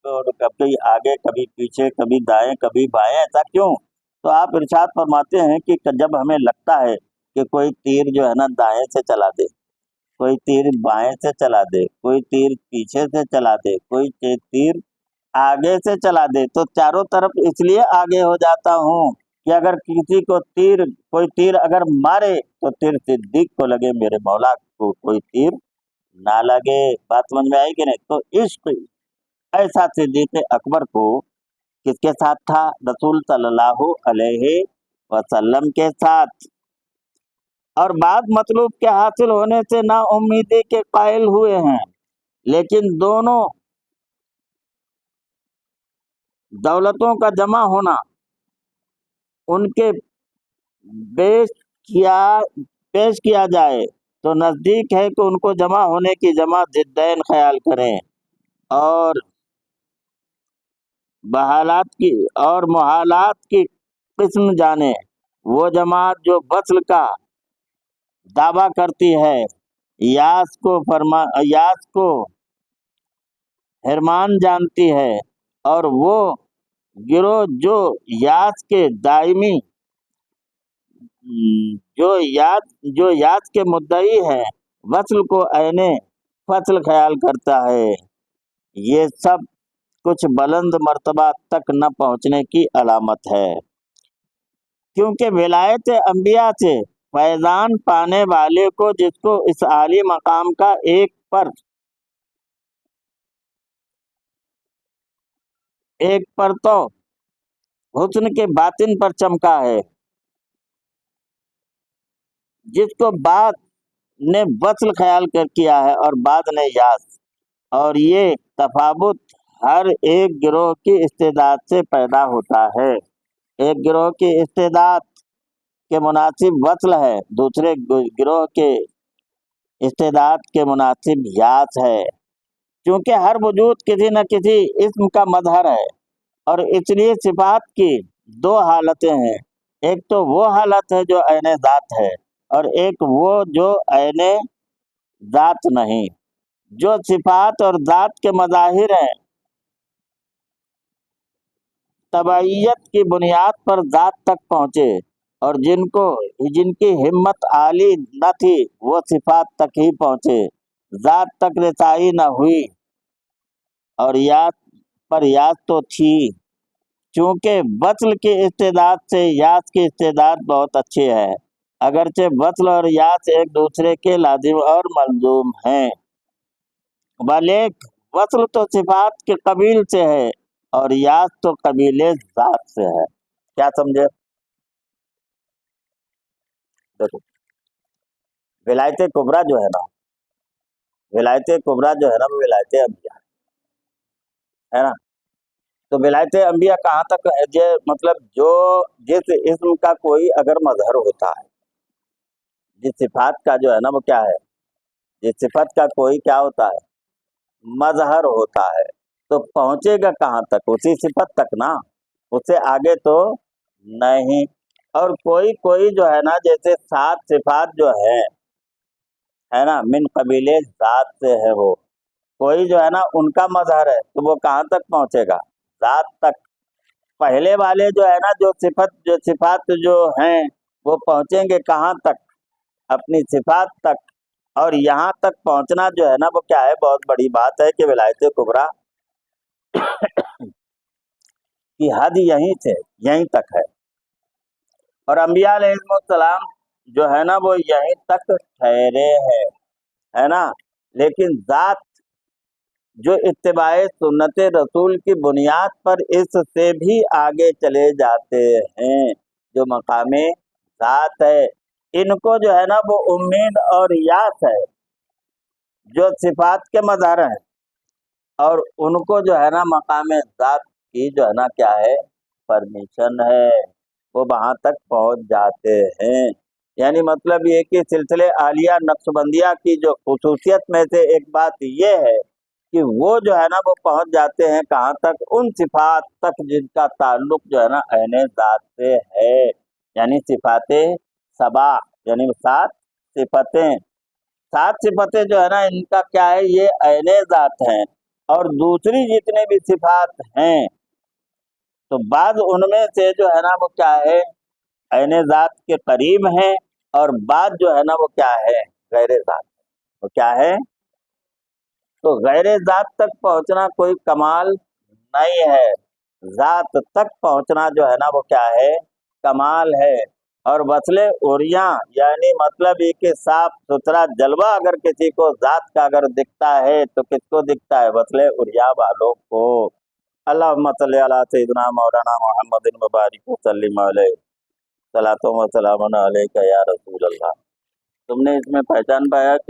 और कभी आगे कभी पीछे कभी दाएं कभी बाएं, ऐसा क्यों? तो आप इरशाद फरमाते हैं कि जब हमें लगता है कि कोई तीर जो है ना दाएं से चला दे, कोई तीर बाएं से चला दे, कोई तीर पीछे से चला दे, कोई तीर आगे से चला दे, तो चारों तरफ इसलिए आगे हो जाता हूँ कि अगर किसी को कोई तीर अगर मारे तो तीर सिद्दीक को लगे, मेरे मौला को कोई तीर ना लगे। बात समझ में आई कि नहीं? तो इश्क ऐसा सिद्दीक अकबर को किसके साथ था? रसूल सल्लल्लाहु अलैहि वसल्लम के साथ। और बाद मतलूब के हासिल होने से ना उम्मीदी के कायल हुए हैं, लेकिन दोनों दौलतों का जमा होना उनके पेश किया पेश किया जाए तो नजदीक है कि उनको जमा होने की जमा जिद्दैन ख्याल करें, और मुहालात की किस्म जाने। वो जमात जो वस्ल का दावा करती है, यास को हिरमान जानती है, और वो गिरोह यास के दायमी जो याद के मुद्दई है, वस्ल को ऐने फसल ख्याल करता है। ये सब कुछ बुलंद मर्तबा तक न पहुंचने की अलामत है, क्योंकि विलायत अंबिया से फैजान पाने वाले को, जिसको इस आली मकाम का एक पर तो हुस्न के बातिन पर चमका है, जिसको बाद ने वस्ल ख्याल किया है और बाद ने याद। और ये तफावत हर एक गिरोह की इस्तेदाद से पैदा होता है। एक गिरोह की इस्तेदाद के मुनासिब वस्ल है, दूसरे गिरोह के इस्तेदाद के मुनासिब यास है। क्योंकि हर वजूद किसी न किसी इस्म का मजहर है, और इसलिए सिफात की दो हालतें हैं। एक तो वो हालत है जो ऐने ज़ात है, और एक वो जो ऐने ज़ात नहीं। जो सिफात और ज़ात के मज़ाहिर हैं, तबैयत की बुनियाद पर ज़ात तक पहुँचे, और जिनकी हिम्मत आली न थी वो सिफात तक ही पहुँचे, ज़ात तक रसाई न हुई। और याद तो थी, चूँकि वस्ल की इस्तेदाद से याद की इस्तेदाद बहुत अच्छी है, अगरचे वस्ल और याद एक दूसरे के लाजिम और मलजूम हैं। बलेक वस्ल तो सिफात के कबील से है, और याद तो कबीले ज़ात से है। क्या समझे? देखो, विलायत कुबरा जो है ना, विलायत कुबरा जो है ना, वो विलायत अंबिया है ना। तो विलायत अंबिया कहाँ तक है? मतलब जिस इस्म का कोई अगर मजहर होता है, जिस सिफात का जो है ना वो क्या है, जिस सिफत का कोई क्या होता है, मजहर होता है, तो पहुंचेगा कहाँ तक? उसी सिफत तक ना, उससे आगे तो नहीं। और कोई कोई जो है ना, जैसे 7 सिफात जो है ना, मिन कबीले जात से है वो, कोई जो है ना उनका मजहर है, तो वो कहाँ तक पहुंचेगा? जात तक। पहले वाले जो है ना, जो सिफात जो हैं, वो पहुंचेंगे कहाँ तक? अपनी सिफात तक। और यहाँ तक पहुंचना जो है ना वो क्या है? बहुत बड़ी बात है कि विलायत कुबरा की हद यहीं तक है। और अंबिया अलैहिस्सलाम जो है ना वो यहीं तक ठहरे हैं, है ना। लेकिन जात जो इत्तिबाए सुन्नत रसूल की बुनियाद पर इससे भी आगे चले जाते हैं, जो मकामे जात है, इनको जो है ना वो उम्मीद और यास है, जो सिफात के मज़हर हैं, और उनको जो है ना मकामे जात की जो है ना क्या है, परमिशन है, वो वहां तक पहुंच जाते हैं। यानी मतलब ये कि सिलसिले आलिया नक्शबंदिया की जो खुसूसियत में से एक बात ये है कि वो जो है ना वो पहुंच जाते हैं कहाँ तक? उन सिफात तक जिनका ताल्लुक जो है ना ऐने ज़ात से है। यानी सिफाते सबा, यानी 7 सिफतें जो है ना इनका क्या है, ये ऐने ज़ात हैं। اور دوسری جتنے بھی صفات ہیں تو بعض ان میں سے جو ہے نا وہ کیا ہے عین ذات کے قریب ہیں، اور بعض جو ہے نا وہ کیا ہے غیر ذات، وہ کیا ہے؟ تو غیر ذات تک پہنچنا کوئی کمال نہیں ہے، ذات تک پہنچنا جو ہے نا وہ کیا ہے کمال ہے۔ اور وصل عریاں یعنی مطلب یہ کہ صاف ستھرا جلوہ اگر کسی کو ذات کا اگر دکھتا ہے تو کس کو دکھتا ہے؟ وصل عریاں والوں کو۔ اللہم صلی علی سیدنا مولانا محمد مبارک وسلم علیہ، صلاۃ و سلام علیک یا رسول اللہ۔ تم نے اس میں پہچان پایا کہ